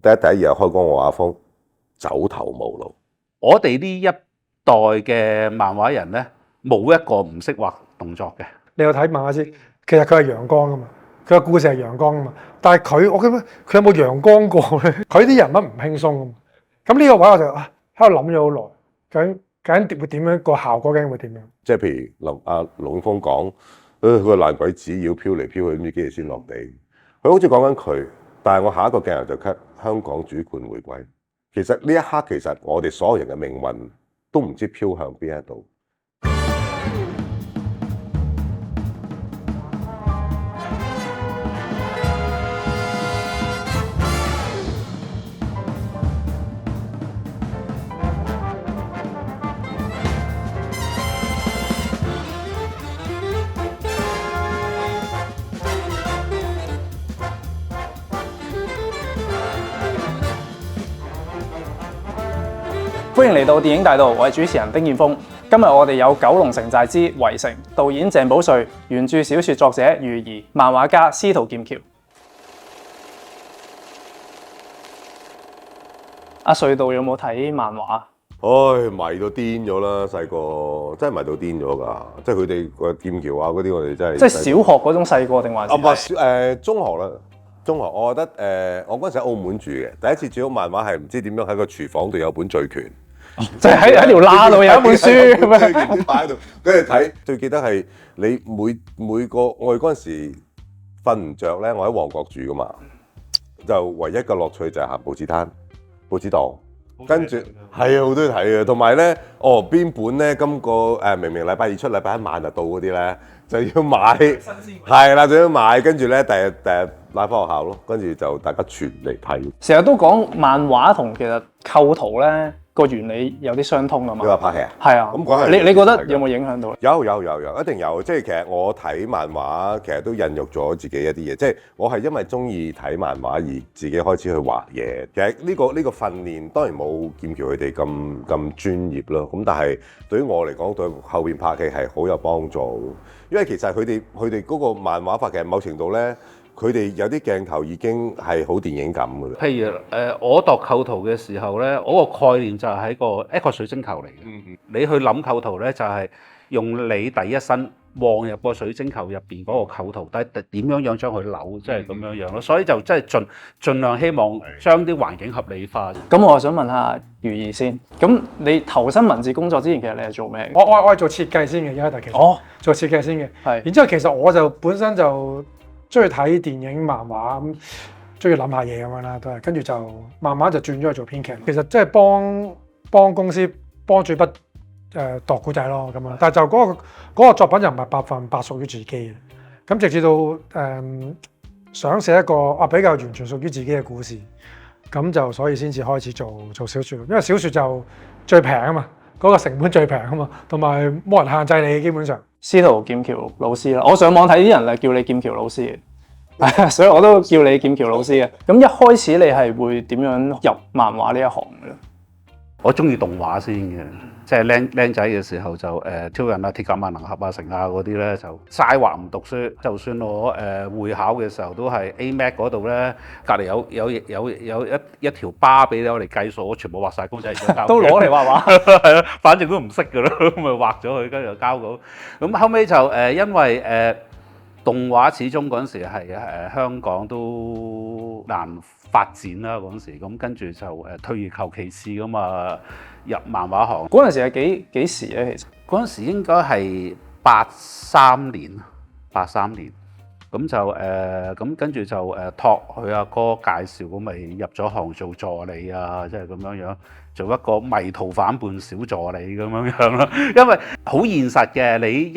第一日開光我畫風走投無路。我哋呢一代嘅漫畫人咧，冇一個唔識畫動作嘅。你有睇漫畫先，其實佢係陽光噶嘛，佢個故事係陽光噶嘛，但係我覺得佢有冇陽光過咧？佢啲人物唔輕鬆噶嘛。咁呢個位我就喺度諗咗好耐，究竟會點樣個效果？究竟會點樣？即係譬如龍永峰講，佢個爛鬼子要飄嚟飄去，唔知幾時先落地。佢好似講緊佢，但係我下一個鏡頭就 cut 香港主權回歸。其實呢一刻，其實我哋所有人嘅命運都唔知飄向邊一度。歡迎嚟到電影大道，我係主持人丁彥峰。今日我哋有《九龍城寨之圍城》，導演鄭保瑞，原著小說作者余儀，漫畫家司徒劍橋。阿隧道有冇睇漫畫？迷到癲咗啦！細個真係迷到癲咗㗎，即係佢哋個劍橋啊嗰啲，我哋真係即係小學嗰種細個定還是？中學啦。中學我覺得我嗰陣時喺澳門住嘅，第一次接觸漫畫係唔知點樣喺個廚房度有本《醉拳》。就喺條罅度有一本書咁樣擺喺度，跟住睇。最記得係你每個我哋嗰陣時瞓唔着咧，我喺旺角住噶嘛，就唯一嘅樂趣就係行報紙攤、報紙檔，跟住係啊好多嘢睇嘅。同埋咧，邊本咧今個明明禮拜二出，禮拜一晚就到嗰啲咧，就要買，係啦，就要買，跟住咧第日拉翻學校咯，跟住就大家傳嚟睇。成日都講漫畫同其實構圖咧個原理有啲相通㗎嘛。你話拍戲啊？係啊。咁講係你覺得有冇影響到？有，一定有。即係其實我睇漫畫，其實都孕育咗自己一啲嘢。即係我係因為中意睇漫畫而自己開始去畫嘢。其實呢個訓練當然冇劍橋佢哋咁專業咯。咁但係對於我嚟講，對後邊拍戲係好有幫助。因為其實佢哋嗰個漫畫法其實某程度咧，佢哋有啲鏡頭已經係好電影感㗎啦。譬如我度構圖嘅時候咧，我個概念就係一個水晶球嚟嘅。你去諗構圖咧，就係用你第一身望入個水晶球入邊嗰個構圖，但係點樣將佢扭，即係咁樣咯。所以就真係盡量希望將啲環境合理化。咁我想問下余儀先，咁你投身文字工作之前，其實你係做咩？我係做設計先嘅，而家其實做設計先嘅。係。然之後其實我就本身就中意睇電影漫畫咁，中意諗下嘢咁樣啦，都係跟住就慢慢就轉咗去做編劇。其實即係幫公司幫主筆度古仔咯咁樣，但係就嗰個作品又唔係100%屬於自己嘅。咁直至到想寫一個比較完全屬於自己嘅故事，咁就所以先至開始做小説。因為小説就最平啊嘛，嗰個成本最平啊嘛，同埋冇人限制你基本上。司徒劍橋老師啦，我上網睇啲人係叫你劍橋老師嘅，所以我都叫你劍橋老師嘅。咁一開始你係會點樣入漫畫呢一行嘅咧？我中意動畫先嘅，即係僆仔嘅時候就超人啊、鐵甲萬能俠啊、成啊嗰啲咧就齋畫唔讀書。就算我會考嘅時候都係 AMAT 嗰度咧，隔離有一條巴俾我哋計數，我全部畫晒公仔而家都攞嚟畫畫。係啊，反正都唔識㗎咯，咁咪畫咗佢，跟住就交稿。咁後尾就因為動畫始終嗰陣時係香港都難發展啦嗰陣時，咁跟住就退而求其次咁啊入漫畫行。嗰陣時係幾時咧？其實嗰陣時應該係83年，咁就咁跟住就託佢阿哥介紹，咁咪入咗行做助理啊，即係咁樣做一個迷途反叛小助理咁樣咯。因為好現實嘅，你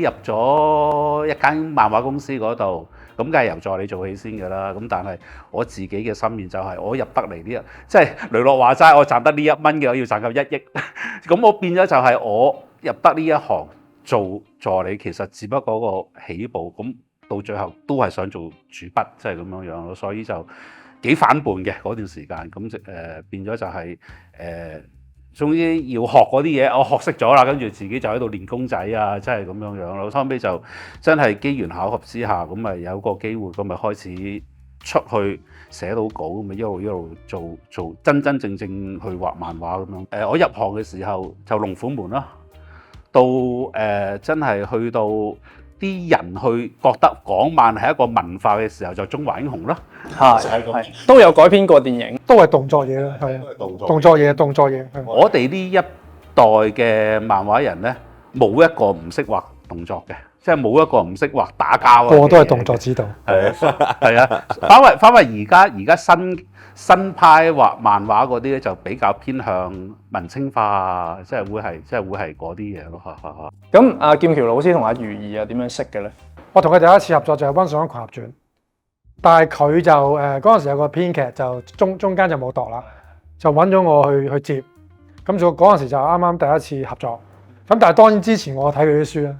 入咗一間漫畫公司嗰度。咁梗係由助理做起先㗎啦，咁但係我自己嘅心願就係我入得嚟呢即係雷諾話齋，我賺得呢1蚊嘅，我要賺夠1億，咁我變咗就係我入得呢一行做助理，其實只不過個起步，咁到最後都係想做主筆，即係咁樣咯，所以就幾反叛嘅嗰段時間，咁變咗就係終於要學嗰啲嘢，我學識咗啦，跟住自己就喺度練公仔啊，即係咁樣咯。後尾就真係機緣巧合之下，咁咪有個機會，咁咪開始出去寫到稿咁啊，一路做真正去畫漫畫咁樣。我入行嘅時候就龍虎門啦，到真係去到啲人去覺得港漫係一個文化嘅時候，就中華英雄啦。係都有改編過電影，都係動作嘢啦，係啊，動作嘢。我哋呢一代嘅漫畫人咧，冇一個唔識畫動作嘅，即係冇一個唔識畫打交啊。個個都係動作指導。係啊，反為而家新派畫漫畫嗰啲咧，就比較偏向文青化啊，即係會係嗰啲嘢咯。咁阿劍橋老師同阿余儀又點樣識嘅咧？我同佢第一次合作就係《溫水安群俠傳》，但係佢就嗰陣時有個編劇就中間就冇度啦，就揾咗我去接。咁嗰陣時就啱啱第一次合作。咁但係當然之前我睇佢啲書啦，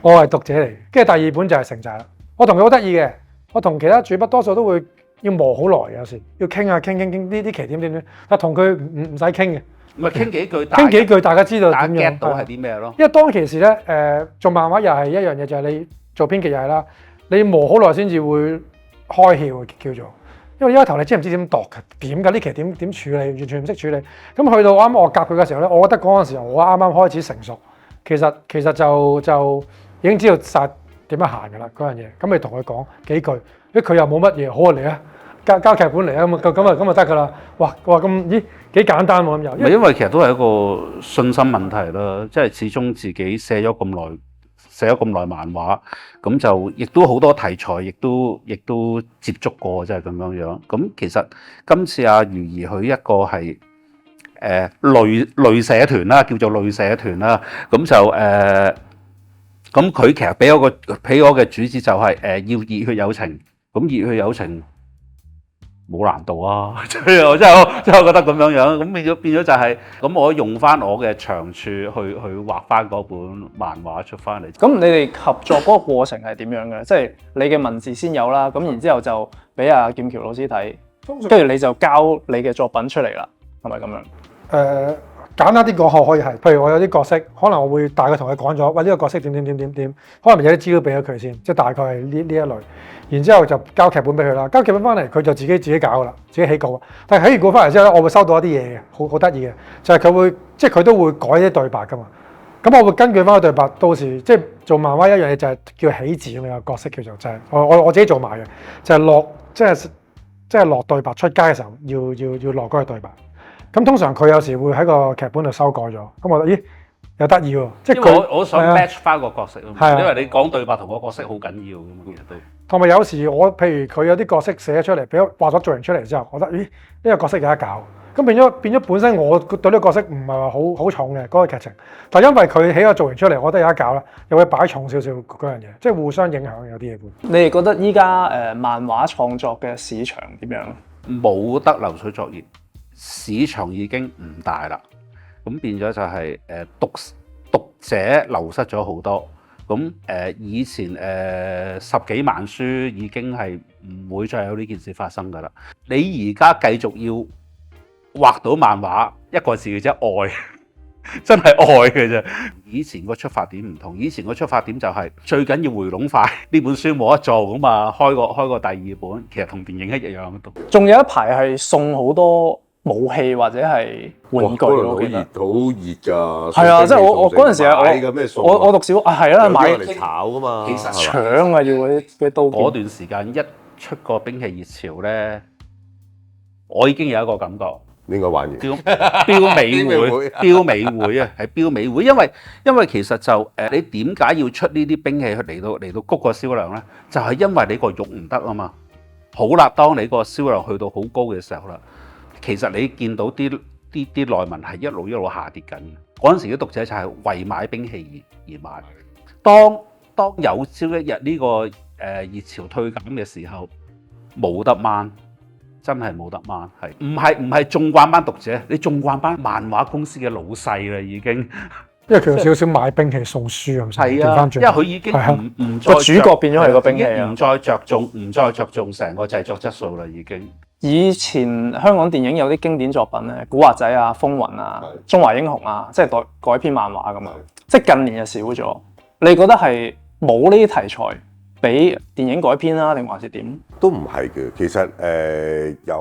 我係讀者嚟。跟住第二本就係城寨啦。我同佢好得意嘅，我同其他主筆多數都會要磨好耐，有時要傾呢啲奇點，但同佢唔使傾嘅。咪傾幾句，大家知道點樣 get 到係啲咩咯？因為當其時咧，做漫畫又係一樣嘢，就係你做編劇又係啦，你磨好耐先至會開竅叫做。因為一開頭你真係唔知點度嘅，點㗎呢期點處理，完全唔識處理。咁去到啱我夾佢嘅時候咧，我覺得嗰陣時候我啱啱開始成熟，其實就已經知道晒點樣行㗎啦嗰樣嘢。咁你同佢講幾句，佢又冇乜嘢，好啊嚟啊，交劇本嚟啊，咁啊得㗎啦。哇咁幾簡單喎咁又。因為其實都係一個信心問題啦，即係始終自己寫咗咁耐漫畫，咁就亦都好多題材，亦都接觸過，即係咁樣。咁其實今次阿余儀佢一個係類社團啦，叫做類社團啦，咁就咁佢其實俾我嘅主旨就係要熱血有情，咁熱血有情冇難度啊！即係我真係覺得咁樣，咁變咗就係咁，我用翻我嘅長處去畫翻嗰本漫畫出翻嚟。咁你哋合作嗰個過程係點樣嘅？即係你嘅文字先有啦，咁然之後就俾阿劍橋老師睇，跟住你就交你嘅作品出嚟啦，係咪咁樣？簡單啲講可以係，譬如我有啲角色，可能我會大概同佢講咗，喂呢個角色點，可能有啲資料俾咗佢先，即係大概係呢一類，然之後就交劇本俾佢啦。交劇本翻嚟佢就自己搞噶啦，自己起稿。但係起完稿翻嚟之後咧，我會收到一啲嘢嘅，好得意嘅，就係佢都會改啲對白噶嘛。咁我會根據翻個對白，到時即係做漫畫一樣嘢就係叫起字咁樣個角色叫做，就係我自己做埋嘅，就係落即係落對白出街嘅時候要落嗰個對白。咁通常佢有時會喺個劇本度修改咗，咁我覺得咦有得意喎，即係我想 match 翻個角色咯，因為你講對白同個角色好緊要㗎嘛，其實都。同埋有時譬如佢有啲角色寫咗出嚟，俾我畫咗造型出嚟之後，我覺得咦呢個角色有得搞，咁變咗本身我對呢個角色唔係話好重嘅嗰個劇情，但係因為佢起個造型出嚟，我覺得有得搞啦，又會擺重少少嗰樣嘢，即係互相影響有啲嘢。你哋覺得依家漫畫創作嘅市場點樣？冇得流水作業。市場已經唔大啦，咁變咗就係讀者流失咗好多，咁以前10幾萬書已經係唔會再有呢件事發生㗎啦。你而家繼續要畫到漫畫，一個字嘅啫，愛，真係愛嘅啫。以前個出發點唔同，以前個出發點就係最緊要回籠快，呢本書冇得做咁啊，開個第二本，其實同電影一樣都。仲有一排係送好多武器或者係玩具，我記得好熱㗎。係啊，即係我嗰陣時係我讀小係啦，買嚟炒㗎嘛。其實搶啊，要嗰啲刀劍。嗰段時間一出個兵器熱潮咧，我已經有一個感覺，應該玩完。標美會啊，係標美會，因為其實就你點解要出呢啲兵器去嚟到谷個銷量咧？就係因為你個肉唔得啊嘛。好啦，當你個銷量去到好高嘅時候啦。其實你見到啲內文係一路下跌緊嘅，嗰陣時啲讀者就係為買兵器而買。當有朝一日呢個熱潮退減嘅時候，冇得掹，真係冇得掹，係唔係縱慣班讀者？你縱慣班漫畫公司嘅老細啦已經。因為佢有少少買兵器送書咁，係啊，因為佢已經唔再個主角變咗係個兵器啊，唔再着重成個製作質素啦已經。以前香港電影有啲經典作品咧，古惑仔啊、風雲啊、中華英雄啊，即係改編漫畫咁樣，即係近年就少咗。你覺得係冇呢啲題材俾電影改編啦，定還是點？都唔係嘅，其實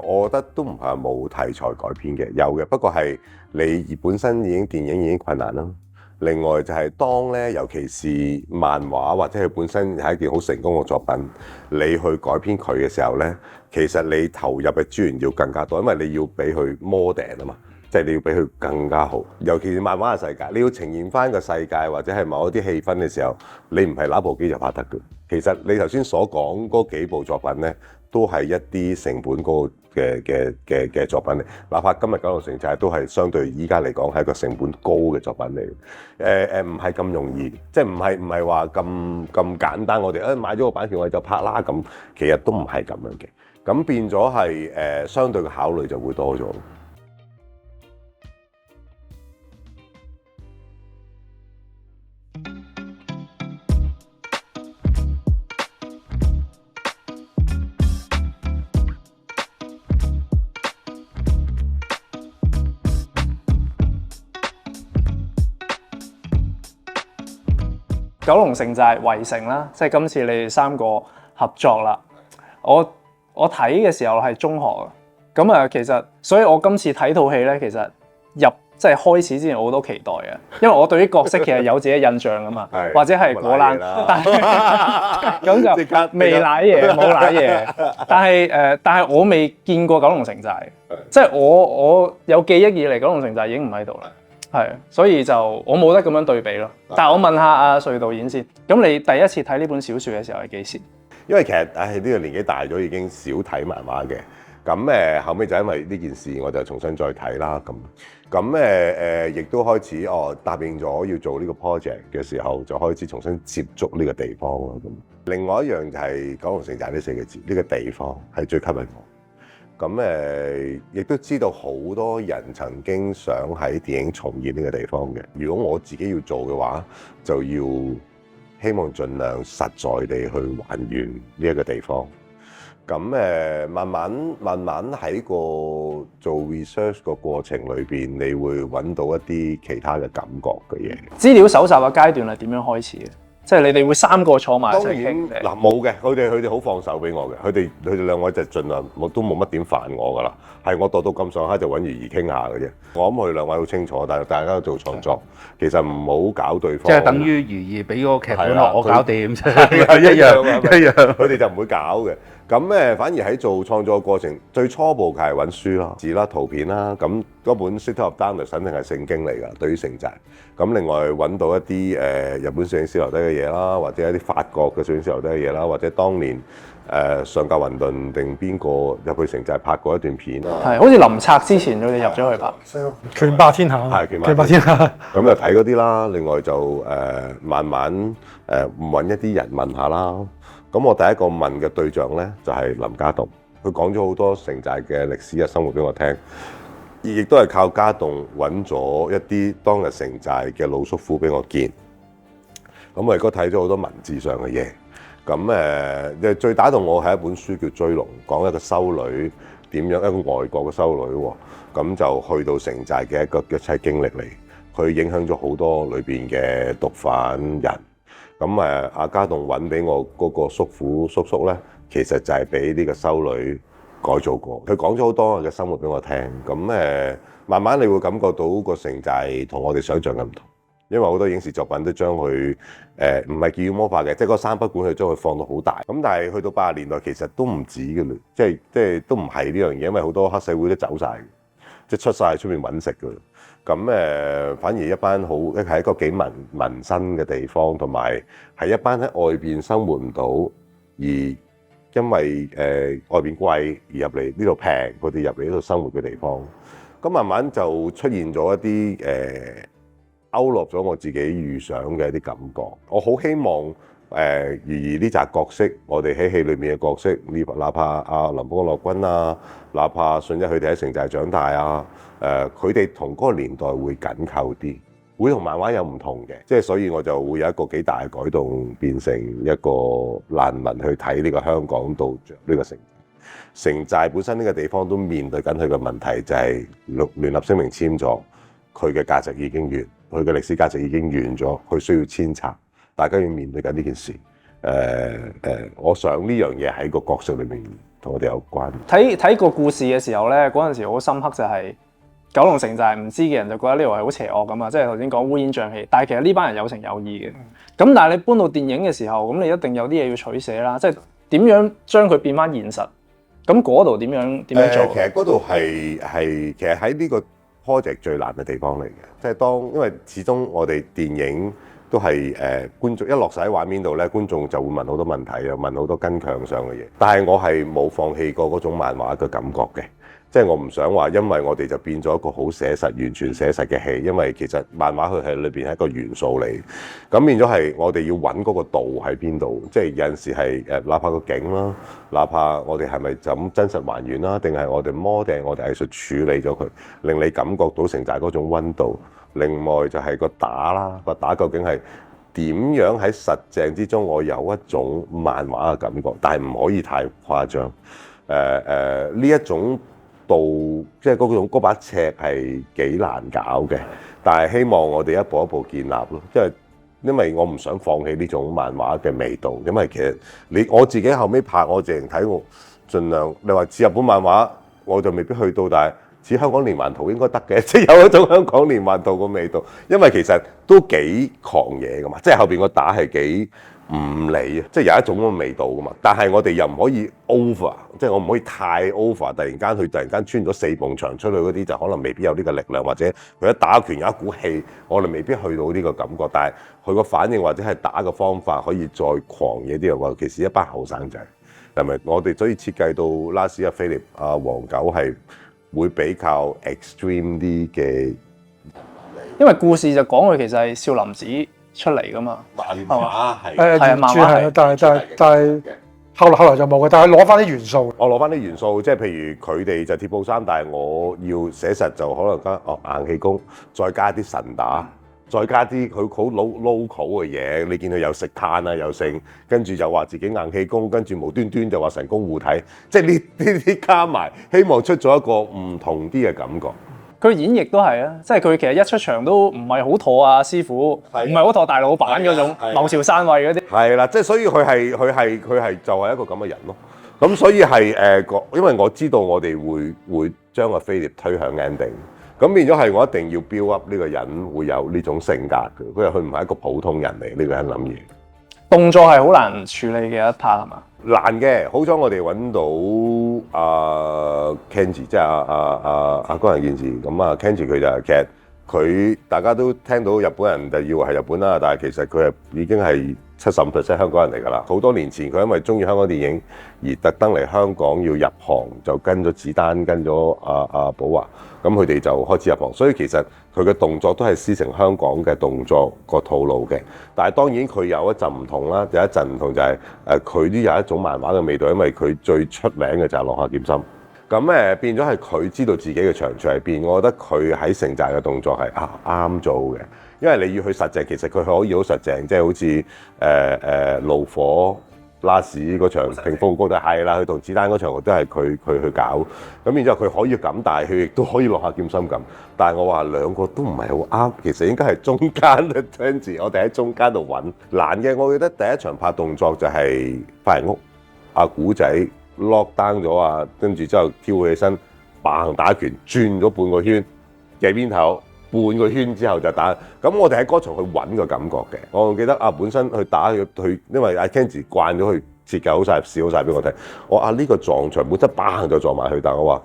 我覺得都唔係冇題材改編嘅，有嘅。不過係你本身電影已經困難啦。另外就係當咧，尤其是漫畫或者佢本身係一件好成功嘅作品，你去改編佢嘅時候咧，其實你投入嘅資源要更加多，因為你要俾佢 modern 啊嘛。即係你要俾佢更加好，尤其是漫畫嘅世界，你要呈現翻個世界或者係某一啲氣氛嘅時候，你唔係攞部機就拍得嘅。其實你頭先所講嗰幾部作品咧，都係一啲成本高嘅作品嚟。哪怕今日九龍城寨都係相對依家嚟講係一個成本高嘅作品嚟。唔係咁容易，即係唔係話咁簡單。我哋買咗個版權我哋就拍啦咁，其實都唔係咁樣嘅。咁變咗係相對嘅考慮就會多咗。九龍城寨圍城啦，即係今次你哋3個合作啦。我睇嘅時候係中學啊，咁啊其實，所以我今次睇套戲咧，其實即係開始之前我好多期待嘅，因為我對於角色其實有自己印象噶嘛，或者係果欄，但係咁就未舐嘢，冇舐嘢。但係我未見過九龍城寨，即係我有記憶以嚟，九龍城寨已經唔喺度啦。係，所以就我冇得咁樣對比咯。但係我問下阿穗導演先，咁你第一次睇呢本小説嘅時候係幾時？因為其實呢個年紀大咗，已經少睇漫畫嘅。咁後尾就因為呢件事，我就重新再睇啦。咁亦都開始答應咗要做呢個 project 嘅時候，就開始重新接觸呢個地方咯。咁另外一樣就係九龍城寨呢4個字，呢個地方係最吸引我。咁亦都知道好多人曾經想喺電影重現呢個地方嘅。如果我自己要做嘅話，就要希望盡量實在地去還原呢一個地方。咁慢慢喺個做 research 個過程裏邊，你會揾到一啲其他嘅感覺嘅嘢。資料搜集嘅階段係點樣開始嘅？即係你哋會3個坐埋一齊傾？嗱冇嘅，佢哋好放手俾我嘅。佢哋兩位就盡量，我都冇乜點煩我噶啦。係我到咁上下就揾魚兒傾下嘅啫。我諗佢哋兩位好清楚，但係大家都做創作，其實唔好搞對方。即係等於魚兒俾嗰個劇本我搞掂啫，一樣。佢哋就唔會搞嘅。咁反而喺做創作嘅過程，最初步係揾書啦、字啦、圖片啦。咁嗰本《City of Darkness》肯定係聖經嚟㗎，對於城寨。咁另外揾到一啲日本攝影師留低嘅嘢啦，或者一啲法國嘅攝影師留低嘅嘢啦，或者當年上架雲頓定邊個入去城寨拍過一段片啦。係，好似林策之前佢哋入咗去拍《拳霸天下》。係拳霸天下。咁就睇嗰啲啦。另外就慢慢揾一啲人問下啦。咁我第一個問嘅對象咧就係林家棟，佢講咗好多城寨嘅歷史嘅生活俾我聽，亦都係靠家棟揾咗一啲當日城寨嘅老叔父俾我見。咁我亦都睇咗好多文字上嘅嘢。咁最打動我係一本書叫《追龍》，講一個修女點樣一個外國嘅修女喎，咁就去到城寨嘅一切經歷嚟，佢影響咗好多裏邊嘅毒販人。咁阿家棟揾俾我嗰個叔父叔叔咧，其實就係俾呢個修女改造過。佢講咗好多嘅生活俾我聽。咁慢慢你會感覺到個城寨同我哋想象嘅唔同，因為好多影視作品都將佢唔係叫妖魔化嘅，即係嗰三不管佢將佢放到好大。咁但係去到80年代其實都唔止嘅嘞，即係都唔係呢樣嘢，因為好多黑社會都走晒，即係出晒出面揾食嘅。咁反而一班係一個幾民生嘅地方，同埋係一班喺外邊生活唔到，而因為外邊貴而入嚟呢度平，佢哋入嚟呢度生活嘅地方。咁慢慢就出現咗一啲勾勒咗我自己預想嘅一啲感覺。我好希望魚兒呢紮角色，我哋喺戲裏面嘅角色，哪怕阿林邦樂君啊，哪怕信一佢哋喺城寨長大啊。佢哋同嗰個年代會緊扣啲，會同漫畫有唔同嘅，即係所以我就會有一個幾大嘅改動，變成一個難民去睇呢個香港度呢個城寨。城寨本身呢個地方都面對緊佢嘅問題，就係聯合聲明簽咗，佢嘅價值已經完，佢嘅歷史價值已經完咗，佢需要遷拆，大家要面對緊呢件事。我想呢樣嘢喺個角色裏面同我哋有關。睇個故事嘅時候咧，嗰陣時好深刻就係九龍城寨，唔知嘅人就覺得呢度係好邪惡咁啊，即係頭先講烏煙瘴氣。但係其實呢班人有情有義嘅。咁但係你搬到電影嘅時候，咁你一定有啲嘢要取捨啦，即係點樣將佢變翻現實？咁嗰度點樣做？其實嗰度係其實喺呢個 project 最難嘅地方嚟嘅，即係因為始終我哋電影都係觀眾一落晒喺畫面度咧，觀眾就會問好多問題，又問好多跟強上嘅嘢。但係我係冇放棄過嗰種漫畫嘅感覺嘅。即係我唔想話，因為我哋就變咗一個好寫實、完全寫實嘅戲，因為其實漫畫佢係裏邊係一個元素嚟，咁變咗係我哋要揾嗰個度喺邊度。即係有陣時係哪怕個景啦，哪怕我哋係咪就咁真實還原啦，定係我哋定我哋藝術處理咗佢，令你感覺到城寨嗰種溫度。另外就係個打啦，個打究竟係點樣喺實淨之中，我有一種漫畫嘅感覺，但係唔可以太誇張。呢一種度即係嗰把尺係幾難搞嘅，但係希望我哋一步一步建立咯。因為我唔想放棄呢種漫畫嘅味道，因為其實我自己後尾拍，我淨係睇我盡量你話似日本漫畫，我就未必去到，但係似香港連環圖應該得嘅，即係有一種香港連環圖個味道。因為其實都幾狂野噶嘛，即係後邊個打係幾唔理啊，即係有一種咁嘅味道噶嘛。但係我哋又唔可以 over， 即係我唔可以太 over。突然間穿咗4埲牆出去嗰啲，就可能未必有呢個力量，或者佢一打拳有一股氣，我哋未必去到呢個感覺。但係佢個反應或者係打嘅方法可以再狂野啲啊！尤其是一班後生仔，係咪？我哋所以設計到拉斯菲力黃狗係會比較 extreme 啲嘅，因為故事就講佢其實係少林寺出嚟噶嘛，漫畫係原著係，但係後來就冇嘅，但係攞翻啲元素。我攞翻啲元素，即係譬如佢哋就鐵布衫，但係我要寫實就可能加硬氣功，再加啲神打，再加啲佢好 local 嘅嘢。你見佢又食炭啊，又剩，跟住就話自己硬氣功，跟住無端端就話神功護體，即係呢啲加埋，希望出咗一個唔同啲嘅感覺。佢演繹都係啊，即係佢其實一出場都唔係好妥啊，師傅唔係好妥大老闆嗰種謀朝篡位嗰啲。係啦，即係所以佢係就係一個咁嘅人咯。咁所以係因為我知道我哋會將個菲力推向 ending， 咁變咗係我一定要 build up 呢個人會有呢種性格嘅，佢唔係一個普通人嚟，呢個人諗嘢。動作係好難處理嘅一 part 係嘛？難嘅，好彩我哋揾到Kenji， 即係阿高人健治。咁Kenji 佢就其實佢大家都聽到日本人就以為係日本啦，但係其實佢係已經係75% 香港人嚟㗎啦。好多年前佢因為中意香港電影而特登嚟香港要入行，就跟咗子丹，跟咗阿寶華，咁佢哋就開始入行。所以其實佢嘅動作都係師承香港嘅動作個套路嘅。但係當然佢有一陣唔同啦，有一陣唔同就係佢都有一種漫畫嘅味道，因為佢最出名嘅就係浪客劍心。咁變咗係佢知道自己嘅長處喺邊，我覺得佢喺城寨嘅動作係啱做嘅，因為你要去實淨，其實佢可以好實淨，即係好似怒火拉屎嗰場屏風高都係啦，佢同子彈嗰場都係佢去搞，咁然之後佢可以咁，但係佢亦都可以落下劍心咁，但係我話兩個都唔係好啱，其實應該係中間嘅 Twenty， 我哋喺中間度揾難嘅。我記得第一場拍動作就係髮型屋阿古仔。lock down 咗啊，跟住之後跳起身，砰打拳，轉咗半個圈，嘅邊頭半個圈之後就打。咁我哋喺嗰場去揾個感覺嘅。我記得本身去打佢，因為阿 Kenji 慣咗去設計好晒、試好晒俾我睇。我呢個撞牆本身砰就撞埋去，但係我話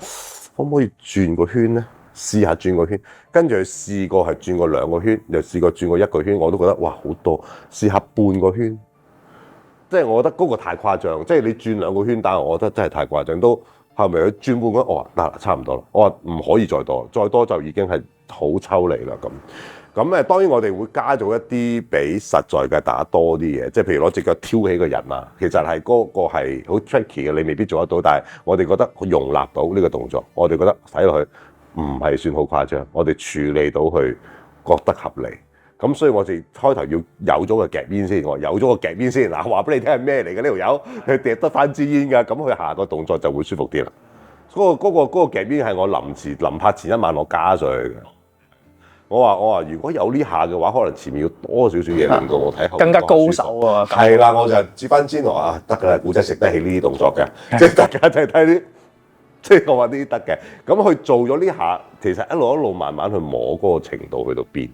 可唔可以轉個圈咧？試下轉個圈，跟住佢試過係轉過2個圈，又試過轉過1個圈，我都覺得哇好多，試下半個圈。即係我覺得嗰個太誇張，即係你轉2個圈打，我覺得真係太誇張。都後尾佢轉半個，我話得差唔多啦。我話唔可以再多，再多就已經係好抽離啦咁當然我哋會加咗一啲比實在嘅打多啲嘢，即係譬如攞隻腳挑起個人啊，其實係嗰個係好 tricky 嘅，你未必做得到。但係我哋覺得容納到呢個動作，我哋覺得睇落去唔係算好誇張，我哋處理到佢覺得合理。咁所以我哋開頭要有咗個夾煙先，我有咗個夾煙先。嗱，話俾你聽係咩嚟嘅呢條友？佢掟得翻支煙㗎，咁佢下個動作就會舒服啲啦。嗰個夾煙係我臨拍前一晚我加上去嘅。我話如果有呢下嘅話，可能前面要多少少嘢令到我睇後更加高手啊！係啦，我就接翻煎我啊，得㗎啦，古仔食得起呢啲動作嘅，即係大家就係睇啲，即係我話呢啲得嘅。咁佢做咗呢下，其實一路慢慢去摸嗰個程度去到邊。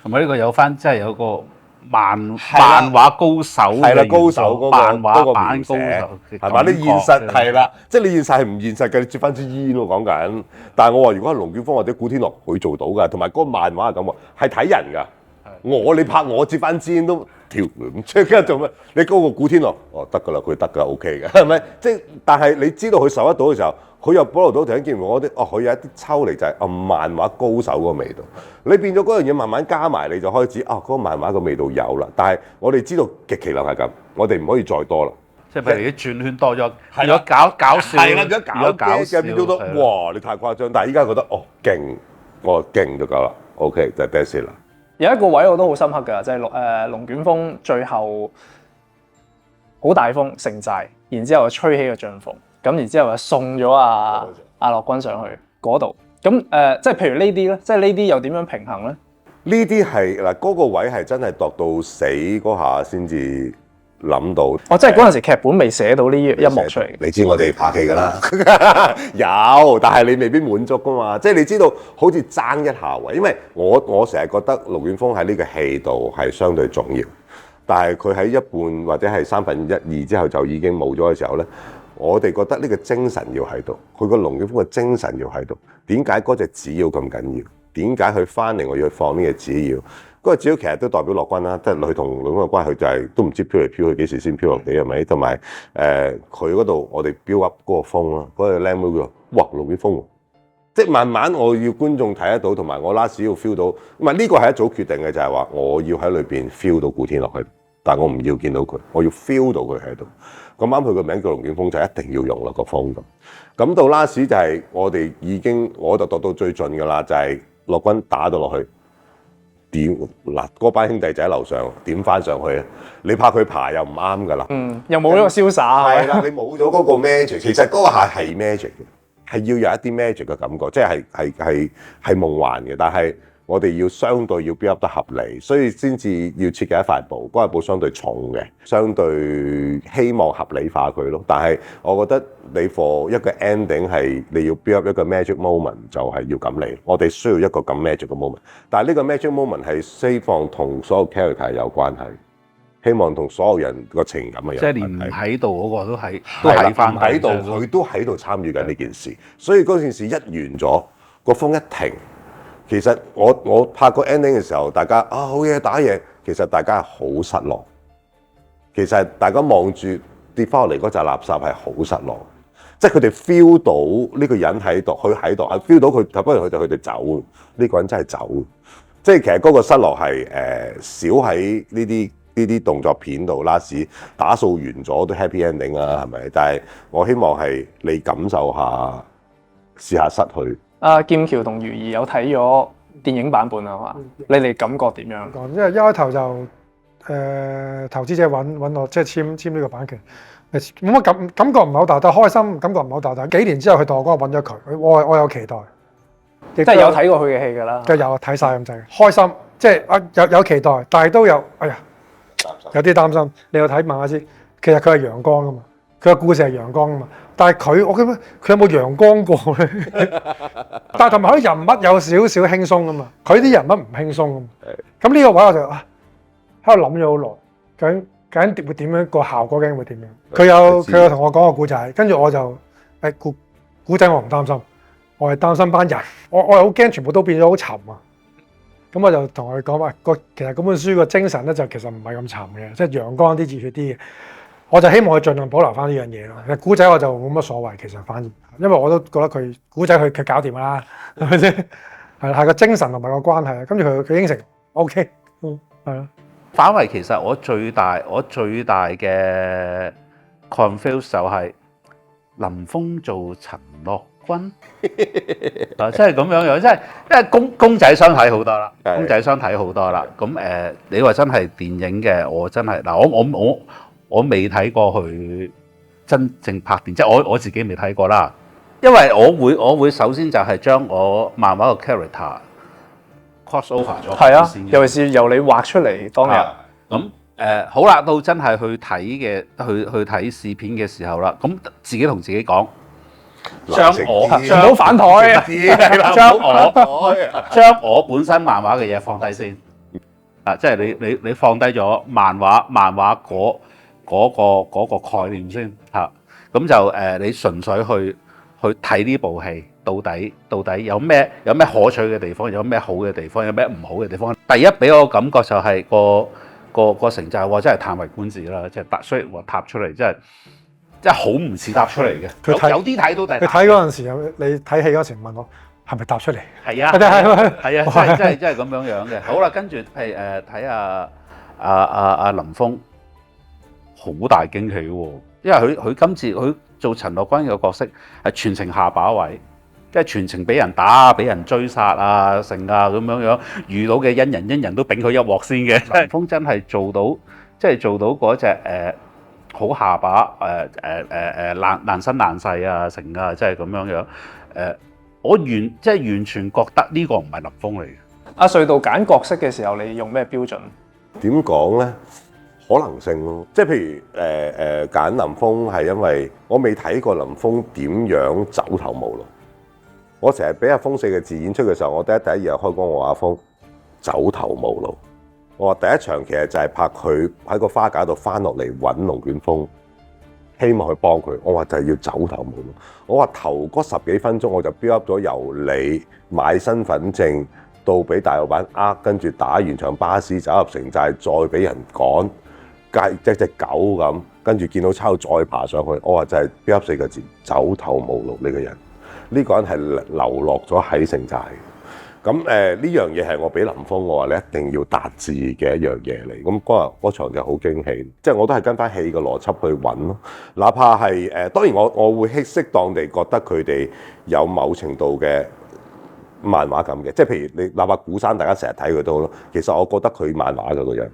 同埋呢個有翻，即係有個漫畫高手係啦，高手嗰個漫畫版高描寫手，係嘛？你現實係啦，即係你現實係唔現實嘅，你接翻支煙喎講緊。但係我話如果係龍捲風或者古天樂，佢做到㗎，同埋嗰個漫畫係咁喎，係睇人㗎。你拍我接翻支煙都條唔出，跟住做咩？你嗰個古天樂，得㗎啦，佢得㗎 ，OK 嘅，係咪？即係但係你知道佢受得到嘅時候。佢又保留到頭先見我啲，佢有一啲抽離就係漫畫高手嗰個味道。你變咗嗰樣嘢慢慢加埋，你就開始嗰個漫畫個味道有啦。但係我哋知道極其量係咁，我哋唔可以再多啦。即係譬如啲轉圈多咗，如果搞笑，係啦，如果搞嘅變咗都哇！你太誇張，但係依家覺得勁，我勁就夠啦。OK 就係 best 啦。有一個位我都好深刻㗎，就係龍捲風最後好大風盛債，然之後就吹起個帳篷。咁然之後就送咗阿樂君上去嗰度，咁即係譬如呢啲咧，即係呢啲又點樣平衡咧？呢啲係嗱嗰個位係真係度到死嗰下先至諗到。即係嗰陣時劇本未寫到呢一幕出嚟。你知我哋拍戲㗎啦，有，但係你未必滿足㗎嘛。即係你知道好似爭一下位，因為我成日覺得龍捲風喺呢個戲度係相對重要，但係佢喺一半或者係2/3之後就已經冇咗嘅時候咧。我哋覺得呢個精神要喺度，佢個龍捲風嘅精神要喺度。點解嗰隻紙鷂咁緊要？點解佢翻嚟我要去放呢隻紙鷂？嗰個紙鷂其實都代表樂君啦，即係佢同龍捲風嘅關係就係都唔知飄嚟飄去幾時先飄落地係咪？同埋佢嗰度我哋標 up 嗰個風啦，嗰個靚妹叫哇龍捲風喎，即係慢慢我要觀眾睇得到，同埋我 last 要 feel 到，唔係呢個係一早決定嘅，就係話我要喺裏邊 feel 到古天樂喺度，但係我唔要見到佢，我要 feel 到佢喺度。咁啱佢個名叫龍捲風就一定要用落個風咁。咁到 last 就係我哋已經我就度到最盡㗎啦，就係樂君打到落去點嗱嗰班兄弟就喺樓上點翻上去啊！你怕佢爬又唔啱㗎啦，又冇呢個瀟灑係啦，你冇咗嗰個 magic， 其實嗰個係 magic 嘅，係要有一啲 magic 嘅感覺，即係夢幻嘅，但係。我哋要相對要 build up 得合理，所以先至要設計一塊布，嗰塊布相對重嘅，相對希望合理化佢咯。但係我覺得你 for 一個 ending 係你要 build up 一個 magic moment 就係要咁嚟。我哋需要一個咁 magic 嘅 moment，但係呢個 magic moment 係希望同所有 character 有關係，希望同所有人個情感嘅有關係。即係連唔喺度嗰個都喺翻喺度，佢都喺度參與緊呢件事。所以嗰件事一完咗，個風一停。其實我拍個 ending 嘅時候，大家好嘢打嘢，其實大家係好失落。其實大家望住跌翻落嚟嗰紮垃圾係好失落，即係佢哋 feel 到呢個人喺度，佢喺度，feel 到佢，不如佢哋走，呢個人真係走。即係其實嗰個失落係少喺呢啲動作片度啦，打掃完咗都 happy ending 啦，係咪？但係我希望係你感受下，試下失去。劍橋同余兒有睇咗電影版本啊嘛？你哋感覺點樣？因為一開頭就投資者揾我，即係簽呢個版權，冇乜感覺唔係好大，但係開心感覺唔係好大。但幾年之後佢同我講揾咗佢，我有期待，即係有睇過佢嘅戲㗎啦。梗係有睇晒咁滯，開心即係有期待，但係都有有啲擔心。你有睇漫畫先，其實佢係陽光㗎嘛，佢嘅故事係陽光㗎嘛。但係我覺得佢有冇陽光過咧？但係同埋佢人物有少少輕鬆㗎嘛，佢啲人物唔輕鬆㗎嘛。咁呢個位我就喺度諗咗好耐，究竟會點樣個效果？究竟會點樣？佢有同我講個故仔，跟住我就故仔我唔擔心，我係擔心班人，我係好驚全部都變咗好沉啊！咁我就同佢講話其實嗰本書個精神咧就其實唔係咁沉嘅，即係陽光啲、熱血啲嘅。我就希望佢盡量保留翻呢樣嘢咯。其實古仔我就冇乜所謂，其實反而，因為我都覺得佢古仔佢搞掂啦，係咪先？係個精神同埋個關係，跟住佢應承 OK， 係咯。反為其實我最大嘅 confuse 就係林峰做陳樂君，即係咁樣樣，即係因為公仔箱睇好多啦，公仔箱睇好多啦。咁你話真係電影嘅，我真係嗱，我未睇過佢真正拍電影，即係我自己未睇過啦。因為我會首先就係將我漫畫個 character cross over 咗係啊先，嘅尤其是由你畫出嚟當日。咁好啦，到真係去睇睇試片嘅時候啦，咁自己同自己講，將我唔好反台啊！將我本身漫畫嘅嘢放低先，即係你放低咗漫畫嗰個概念先嚇，咁就你純粹去睇呢部戲，到底有咩可取嘅地方，有咩好嘅地方，有咩唔好嘅地方。第一俾我感覺就係個成就哇，真係嘆為觀止啦！即係雖然話踏出嚟，真係好唔似踏出嚟嘅。有啲睇到，但係佢睇嗰陣時，你睇戲嗰時問我係咪踏出嚟？係啊，真係咁樣嘅。好啦，跟住係睇阿林峰，好大驚喜喎！因為佢今次佢做陳樂軍嘅角色係全程下把位。即係全程俾人打、俾人追殺啊、成啊咁樣，遇到嘅恩人都頂佢一鑊先嘅。林峰真係做到嗰隻好下巴爛身爛世啊、成啊，即係咁樣。我完全覺得呢個唔係林峰嚟嘅。阿隧道揀角色嘅時候，你用咩標準？點講咧？可能性咯，即係譬如揀林峰係因為我未睇過林峰點樣走投無路。我成日俾阿峰4個字演出嘅時候，我第一日開工，我話阿峰走投無路。我話第一場其實就係拍佢喺個花架度翻落嚟揾龍捲風，希望去幫佢。我話就係要走投無路。我話頭嗰10幾分鐘我就 build up 咗由你買身份證到俾大老闆跟住打完場巴士走入城寨，再俾人趕，一隻狗咁，跟住見到抄再爬上去。我話就係 build up 4個字，走投無路呢個人。呢個人係流落咗喺城寨嘅，咁呢樣嘢係我俾林峰，我話你一定要達至嘅一樣嘢嚟。咁嗰場就好驚喜，即係我都係跟翻戲嘅邏輯去揾咯。哪怕係當然我會適當地覺得佢哋有某程度嘅漫畫感嘅，即係譬如你哪怕古山大家成日睇佢都好咯，其實我覺得佢漫畫嘅個人。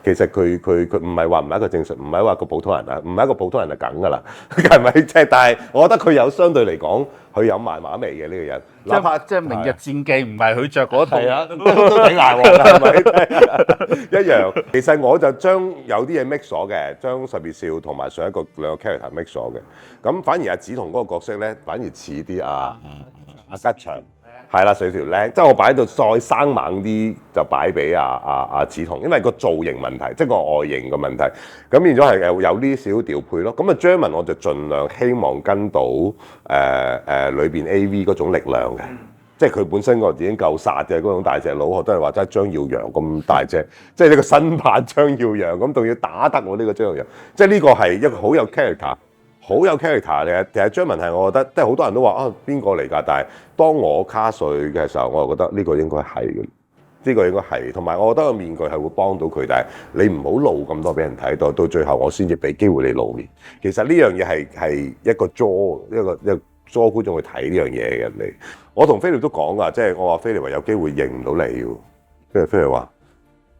其實佢唔係話唔係一個正常，唔係話個普通人啊，唔係一個普通人就梗㗎啦，係咪？即係但係我覺得佢有相對嚟講，佢有漫畫味嘅呢個人。哪怕即係明日戰記唔係佢着嗰套，都頂大鑊㗎，係咪？一樣。其實我就將有啲嘢 mix 咗嘅，將十月少同埋上一個兩個 character mix 咗嘅。咁反而阿梓潼嗰個角色咧，反而似啲阿吉祥。係啦，水條靚，即係我擺喺度再生猛啲，就擺俾阿梓潼，因為個造型問題，即係個外形嘅問題，咁變咗係有啲少調配咯。咁啊 Jerman 我就盡量希望跟到裏邊 AV 嗰種力量嘅，即係佢本身個已經夠殺嘅嗰種大隻佬，我都係話齋張耀揚咁大隻，即係呢個新版張耀揚咁，仲要打得我呢個張耀揚，即係呢個係一個好有 character。好有 character 嘅，其實張文係我覺得，即係好多人都話啊邊個嚟㗎？但係當我卡水嘅時候，我就覺得呢個應該係嘅，呢個應該係。同埋我覺得個面具係會幫到佢，但係你唔好露咁多俾人睇到，到最後我先至俾機會你露面。其實呢樣嘢係一個 draw，一個 draw 觀眾去睇呢樣嘢嘅人哋。我同菲力都講㗎，即係我話菲力話有機會認唔到你喎，跟住菲力話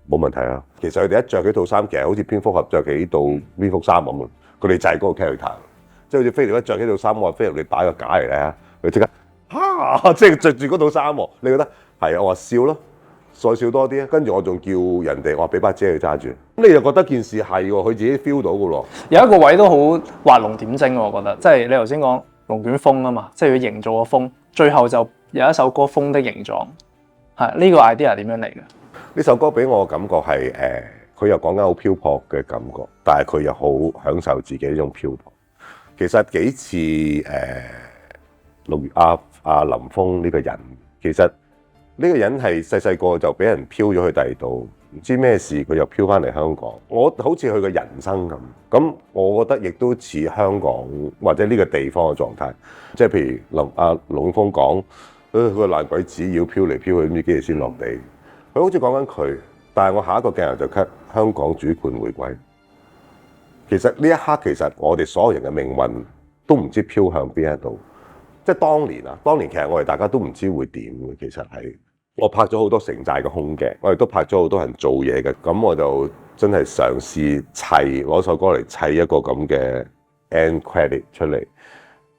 冇問題啊。其實佢哋一着幾套衫，其實好似蝙蝠俠着幾套蝙蝠衫咁嘅，佢哋就係嗰個 character。即係好似菲力一着呢套衫，我話菲力你打個假嚟咧，佢即刻即係着住嗰套衫喎。你覺得係啊？我話笑咯，再笑多啲啊。跟住我仲叫人哋，我話俾把遮佢揸住。咁你就覺得件事係喎，佢自己 feel 到嘅咯。有一個位都好畫龍點睛，我覺得，即係你頭先講龍捲風啊嘛，即係要營造個風，最後就有一首歌《風的形狀》，係呢個 idea 點樣嚟嘅？呢首歌俾我嘅感覺係佢又講緊好漂泊嘅感覺，但係佢又好享受自己呢種漂泊。其實幾似阿林峰呢個人，其實呢個人係細個就俾人漂咗去第二度，唔知咩事佢又漂翻嚟香港。我好似佢嘅人生咁，咁我覺得亦都似香港或者呢個地方嘅狀態。即係譬如龍峰講，佢個爛鬼子要漂嚟漂去，唔知幾時先落地。佢好似講緊佢，但係我下一個鏡頭就 cut 香港主權回歸。其實呢一刻，其實我哋所有人嘅命運都唔知飄向邊一度。即係當年其實我哋大家都唔知會點嘅。其實係我拍咗好多城寨嘅空鏡，我亦都拍咗好多人做嘢嘅。咁我就真係嘗試攞首歌嚟砌一個咁嘅 end credit 出嚟。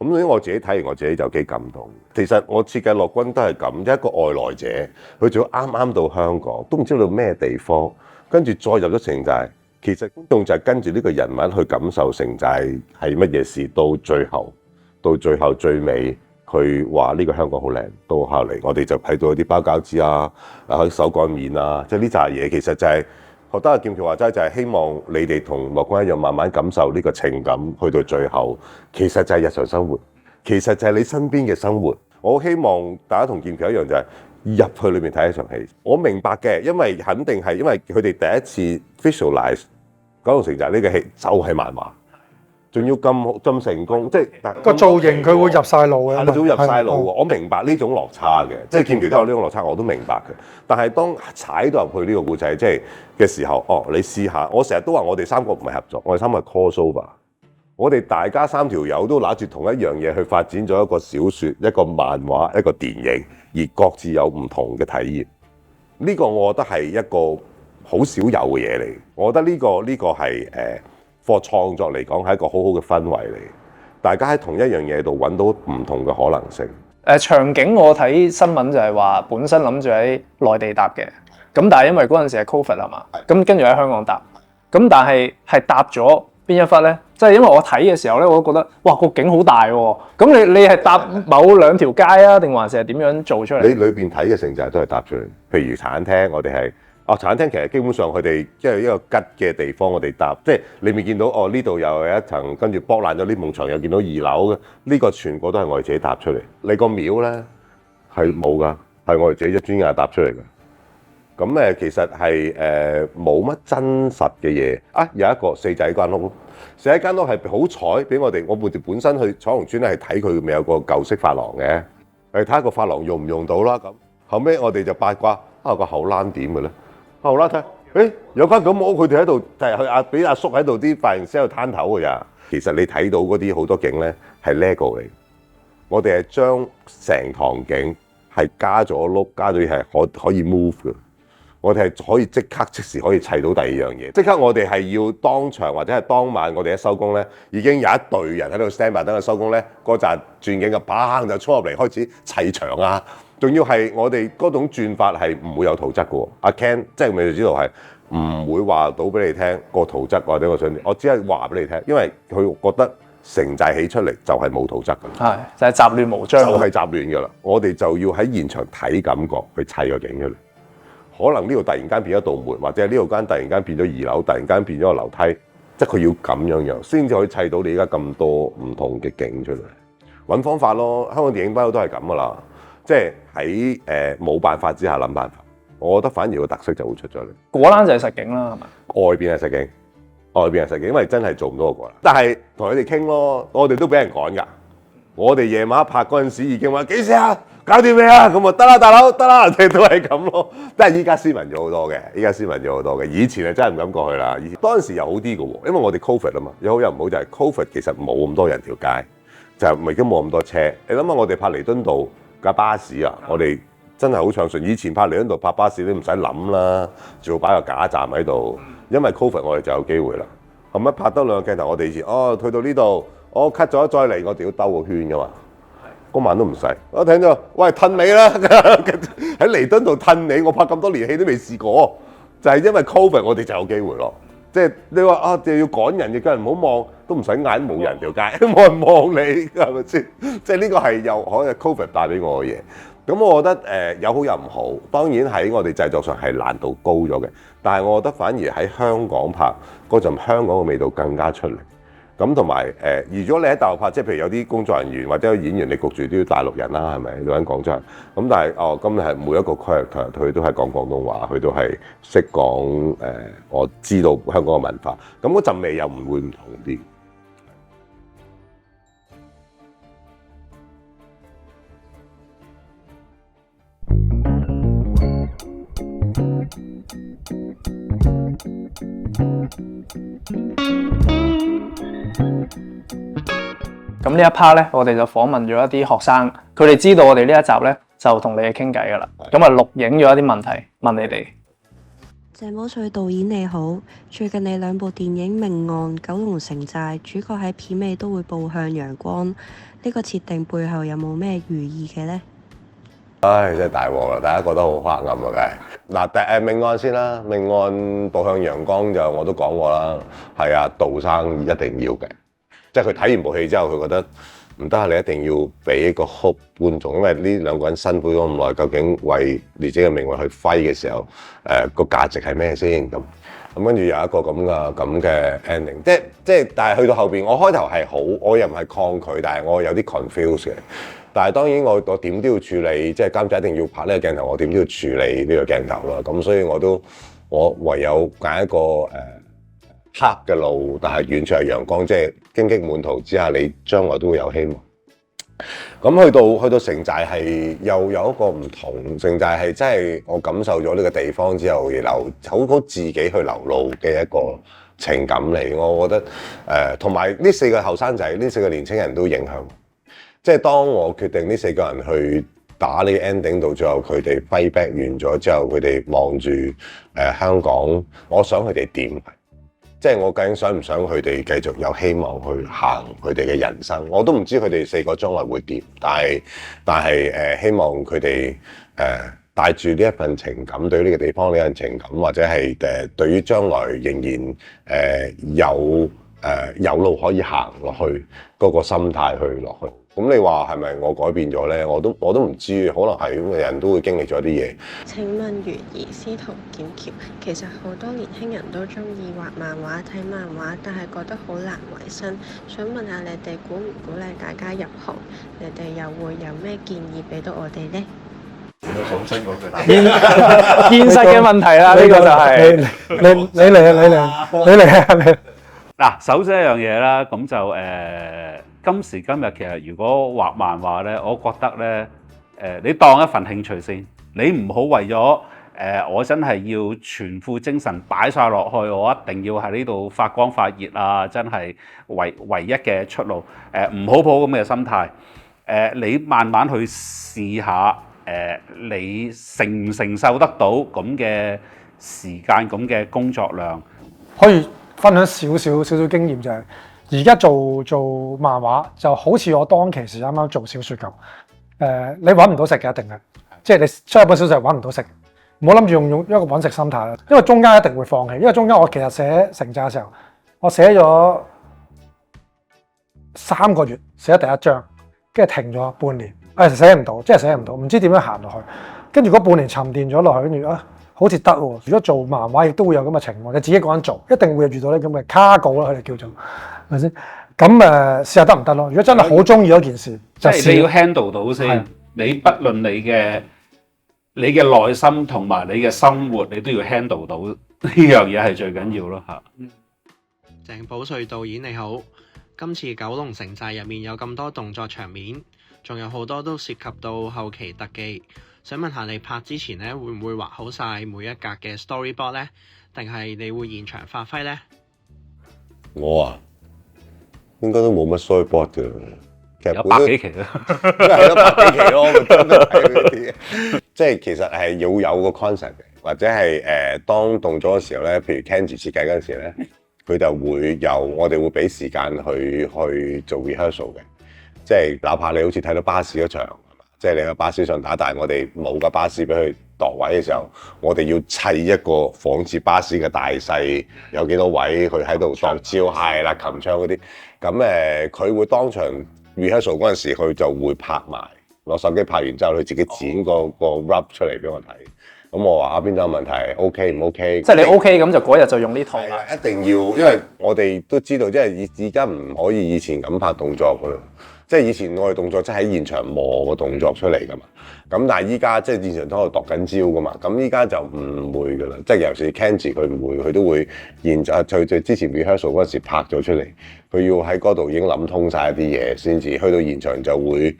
咁所以我自己睇完我自己就幾感動。其實我設計樂君都係咁，一個外來者，佢仲要啱到香港，都唔知道咩地方，跟住再入咗城寨。其實觀眾就係跟住呢個人物去感受城寨係乜嘢事，到最後最尾，佢話呢個香港好靚。到後嚟我哋就睇到有啲包餃子啊，手乾麵啊，即係呢扎嘢其實就係、學得阿劍橋話齋，就係希望你哋同樂君一樣慢慢感受呢個情感，去到最後其實就係日常生活，其實就係你身邊嘅生活。我希望大家同劍橋一樣，就係入去裏面睇一場戲。我明白嘅，因為肯定係因為佢哋第一次 visualize 九龍城寨呢個戲就係漫畫，仲要咁成功，即係個造型佢會入晒腦嘅，係啦，早入晒腦喎。我明白呢種落差嘅，即係劍橋都有呢種落差，我都明白嘅。但係當踩到入去呢個故仔即係嘅時候，你試下。我成日都話我哋三個唔係合作，我哋三個係 crossover。我哋大家三條友都拿住同一樣嘢去發展咗一個小説、一個漫畫、一個電影，而各自有唔同嘅體驗。呢個我覺得係一個好少有嘅嘢嚟。我覺得呢個係課創作嚟講係一個好好嘅氛圍嚟。大家喺同一樣嘢度揾到唔同嘅可能性。場景我睇新聞就係話本身諗住喺內地搭嘅，咁但係因為嗰陣時係 Covid 係嘛，咁跟住喺香港搭，咁但係搭咗邊一忽咧？即係因為我睇嘅時候咧，我都覺得哇個景好大喎。咁你係搭某兩條街啊，定還是係點樣做出嚟？你裏邊睇嘅城寨都係搭出嚟。譬如茶餐廳，我哋係茶餐廳其實基本上佢哋即係一個吉嘅地方，我哋搭即係你未見到呢度又有一層，跟住剝爛咗呢埲牆，又見到二樓嘅呢個全部都係我哋自己搭出嚟。你個廟咧係冇㗎，係我哋自己一專家搭出嚟嘅。咁其實係冇乜真實嘅嘢啊！有一個四仔間屋，四仔間屋係好彩俾我哋哋本身去彩虹村咧係睇佢咪有個舊式髮廊嘅，睇下個髮廊用唔用到啦咁。後尾我哋就八卦個後欄點嘅咧？後欄睇，有間咁屋佢哋喺度就係去俾阿叔喺度啲髮型師喺度攤頭㗎咋。其實你睇到嗰啲好多景咧係 LEGO 嚟，我哋係將成堂景係加咗碌，加咗係可以 move 嘅。我哋係可以即刻即時可以砌到第二樣嘢，即刻我哋係要當場或者係當晚我哋一收工咧，已經有一隊人喺度 stand by 等佢收工咧，嗰陣轉景嘅砰就衝入嚟開始砌牆啊！仲要係我哋嗰種轉法係唔會有圖則嘅喎。阿 Ken 即係美術指導係唔會話到俾你聽個圖則或者我只係話俾你聽，因為佢覺得城寨起出嚟就係冇圖則嘅，係就係雜亂無章，就係雜亂㗎啦。我哋就要喺現場睇感覺去砌個景出嚟。可能呢度突然間變咗道門，或者呢度間突然間變咗二樓，突然間變咗個樓梯，即係佢要咁樣先至可以砌到你而家咁多唔同嘅景出嚟。揾方法咯，香港電影不嬲都係咁噶啦，即係喺冇辦法之下諗辦法。我覺得反而個特色就會出咗嚟。果欄就係實景啦，係咪？外邊係實景，外邊係實景，因為真係做唔到個果欄。但係同佢哋傾咯，我哋都俾人趕㗎。我哋夜晚拍嗰陣時已經話幾時啊？搞掂未啊？咁啊得啦，大佬得啦，都係咁咯。但係依家斯文咗好多嘅，依家斯文咗好多嘅。以前係真係唔敢過去啦。以前嗰陣時又好啲嘅喎，因為我哋 Covid 啊嘛，有好有唔好就係 Covid 其實冇咁多人條街，就已經冇咁多車。你諗下我哋拍彌敦道架巴士啊，我哋真係好暢順。以前拍彌敦道拍巴士都唔使諗啦，仲要擺個假站喺度。因為 Covid 我哋就有機會啦。後尾拍多兩個鏡頭，我哋以前去到呢度，cut 咗再嚟，我哋要兜個圈㗎嘛。嗰晚都唔使，我聽到喂褪你啦，喺彌敦道褪你，我拍咁多年戲都未試過，就係因為 Covid 我哋就有機會咯。即係你話就要趕人，叫人唔好望，都唔使嗌，冇人條街，冇人望你，係咪先？即係呢個係又可能 Covid 帶俾我嘅嘢。咁我覺得有好有唔好，當然喺我哋製作上係難度高咗嘅，但係我覺得反而喺香港拍嗰陣香港嘅味道更加出嚟。咁同埋如果你喺大陸拍，即係譬如有啲工作人員或者有演員，你焗住都要大陸人啦，係咪？你揾廣州人。咁但係今日係每一個 character 佢都係講廣東話，佢都係識講我知道香港嘅文化。咁嗰陣味又唔會唔同啲。咁呢一 part 咧，我哋就訪問咗一啲學生，佢哋知道我哋呢一集咧就同你哋傾偈噶啦。咁啊錄影咗一啲問題問你哋。鄭保瑞導演你好，最近你兩部電影《命案》《九龍城寨》主角喺片尾都會步向陽光，呢個設定背後有冇咩寓意嘅呢？唉，真係大鑊啦！大家覺得好黑暗啊，梗係嗱，命案先啦，命案步向陽光就我都講過啦，係啊，杜生一定要嘅，即係佢睇完部戲之後，佢覺得唔得啊，你一定要俾一個 hope 觀眾，因為呢兩個人辛苦咗咁耐，究竟為烈姐嘅命運去揮嘅時候，個價值係咩先咁？咁跟住有一個咁嘅 ending，即係，但係去到後邊，我開頭係好，我又唔係抗拒，但係我有啲 confused 嘅。但係當然我點都要處理，即係監製一定要拍呢個鏡頭，我點都要處理呢個鏡頭啦。咁所以我唯有揀一個黑嘅路，但係遠處係陽光，即係荊棘滿途之下，你將來都會有希望。咁去到城寨係又有一個唔同，城寨係真係我感受咗呢個地方之後而好自己去流露嘅一個情感嚟。我覺得同埋呢4個後生仔，呢4個年青人都影響。即係當我決定呢4個人去打呢個 ending 到最後，佢哋 fight back 完咗之後，佢哋望住香港，我想佢哋點？即係我究竟想唔想佢哋繼續有希望去行佢哋嘅人生？我都唔知佢哋4個將來會點，但係希望佢哋帶住呢一份情感，對呢個地方呢份情感，或者係對於將來仍然有路可以行落去嗰個心態去落去。咁你話係咪我改變咗咧？我都唔知，可能係咁嘅人都會經歷咗啲嘢。請問懸疑司徒劍橋，其實好多年輕人都中意畫漫畫、睇漫畫，但係覺得好難為生。想問下你哋鼓唔鼓勵大家入行？你哋又會有咩建議俾到我哋呢？現實嘅問題啦，呢個就係你嚟啊！嗱，首先一樣嘢啦，咁就今時今日其實如果畫漫畫咧，我覺得咧你當一份興趣先，你唔好為咗我真係要全副精神擺晒落去，我一定要喺呢度發光發熱啊！真係唯一嘅出路，唔好抱咁嘅心態。你慢慢去試下，你承唔承受得到咁嘅時間、咁嘅工作量？可以分享少少經驗，就係而家做漫畫就好似我當其時啱啱做小説咁。你揾唔到食嘅一定係，即係你出一本小説揾唔到食，唔好諗住用一個揾食心態啦。因為中間一定會放棄，因為中間我其實寫城寨嘅時候，我寫咗3個月寫第一章，跟住停咗半年，寫唔到，即係寫唔到，唔知點樣行落去。跟住嗰半年沉澱咗落去，跟住好似得喎。如果做漫畫亦都會有咁嘅情況，你自己一個人做，一定會遇到呢咁嘅卡稿啦，佢哋叫做係咪先？咁試下得唔得咯？如果真係好中意嗰件事，即係你要 handle 到先。你不論你嘅內心同埋你嘅生活，你都要 handle 到呢樣嘢係最緊要咯嚇。鄭保瑞導演你好，今次《九龍城寨》入面有咁多動作場面，仲有好多都涉及到後期特技。想問下你拍之前咧，會唔會畫好晒每一格嘅 storyboard 咧？定係你會現場發揮咧？我啊，應該都冇乜 storyboard 嘅，其實有百幾期啦，係咯百幾期咯，我真係睇呢啲。即係其實係要有個 concept 嘅，或者係當動咗嘅時候咧，譬如 Kenji 設計嗰陣時咧，佢就會我哋會俾時間去做 rehearsal 嘅。即係哪怕你好似睇到巴士嗰場。即係你喺巴士上打，但係我哋冇架巴士俾佢度位嘅時候，我哋要砌一個仿似巴士嘅大細，有幾多位佢喺度度招係啦，琴槍嗰啲。咁佢會當場 rehearsal 嗰陣時，佢就會拍埋攞手機拍完之後，佢自己剪個 rub 出嚟俾我睇。咁我話邊度有問題 ？OK 唔 OK？即係你 OK 咁就嗰日就用呢套啦。一定要，因為我哋都知道，即係而家唔可以以前咁拍動作噶啦。即係以前我哋動作即係喺現場磨個動作出嚟噶嘛，咁但係依家即係現場都喺度度緊招噶嘛，咁依家就唔會噶啦，即係尤其是 Kenji 佢唔會，佢都會佢之前 rehearsal 嗰時拍咗出嚟，佢要喺嗰度已經諗通晒一啲嘢先至，去到現場就會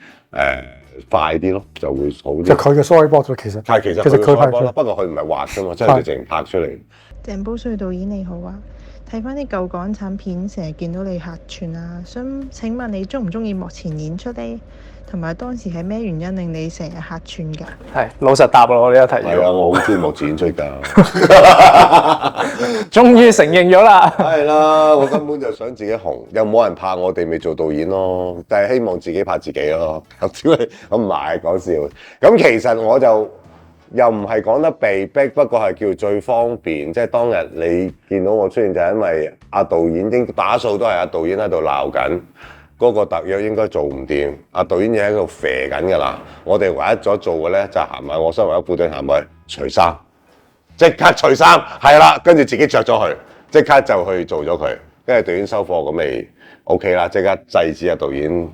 快啲咯，就會好啲。就佢嘅 storyboard 其實佢拍咗，不過佢唔係畫噶嘛，即係直情拍出嚟。鄭保瑞導演你好啊！睇翻啲舊港產片，成日見到你客串啊，想請問你中唔中意幕前演出呢？同埋當時係咩原因令你成日客串㗎？係老實答咯，我呢個提係啊，我好中意幕前演出㗎。終於承認咗啦。係啦，我根本就想自己紅，又冇人拍我哋，未做導演咯。但係希望自己拍自己咯。咁唔係講笑。咁其實我就又唔係講得被逼，不過係叫最方便。即係當日你見到我出現，就係因為阿導演應打數都係阿導演喺度鬧緊。嗰個特約應該做唔掂，阿導演已經喺度啡緊㗎啦。我哋唯一咗做嘅咧就係行埋我身為一副隊行埋除衫，即刻除衫，係啦，跟住自己着咗佢，即刻就去做咗佢。跟住導演收貨咁咪 OK 啦，即刻制止阿導演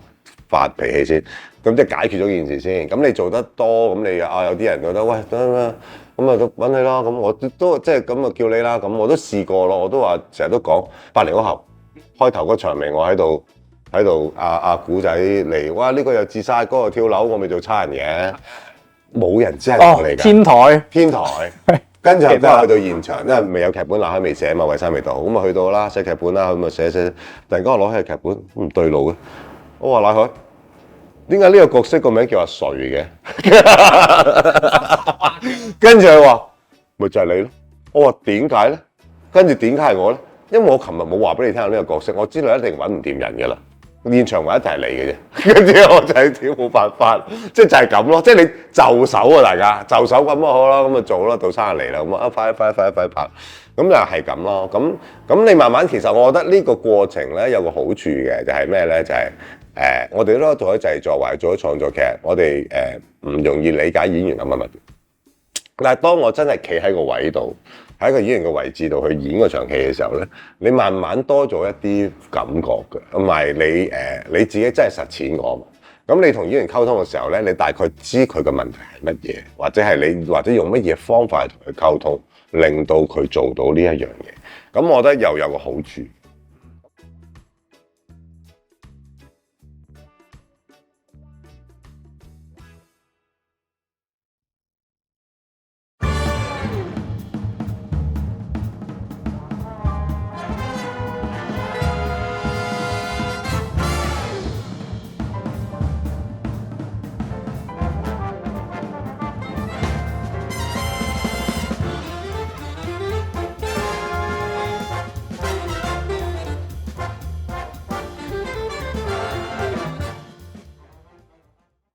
發脾氣先，咁即係解決咗件事先。咁你做得多，咁你有啲人覺得喂得咁啊揾你啦，咁我都即係咁啊叫你啦。咁我都試過咯，我都話成日都講8年嗰後開頭嗰場明我喺度阿古仔嚟，哇呢個又自殺，嗰個跳樓，我咪做差人嘅，冇人知係我嚟㗎。天台，跟住後都去到現場，因為未有劇本，嗱未寫嘛，維生未到，咁啊去到啦，寫劇本啦，咁啊寫，突然間我攞起劇本唔對路嘅，我話賴佢，點解呢個角色個名叫阿誰嘅？跟住佢話咪就係你咯，我話點解咧？跟住點解係我咧？因為我琴日冇話俾你聽呢個角色，我知道一定揾唔掂人㗎啦。現場唯一就係你嘅啫，跟住我就係屌冇辦法，即係就係咁咯，即係你就手啊，大家就手咁啊好啦，咁就做啦，到生日嚟啦，咁啊快拍，咁就係咁咯。咁你慢慢其實我覺得呢個過程咧有個好處嘅，就係咩咧？就係我哋都做咗製作或者做咗創作劇，我哋唔容易理解演員諗乜乜，但係當我真係企喺個位度，喺個演員嘅位置度去演嗰場戲嘅時候咧，你慢慢多咗一啲感覺嘅，同埋你自己真係實踐過嘛。咁你同演員溝通嘅時候咧，你大概知佢嘅問題係乜嘢，或者用乜嘢方法同佢溝通，令到佢做到呢一樣嘢。咁我覺得又有個好處，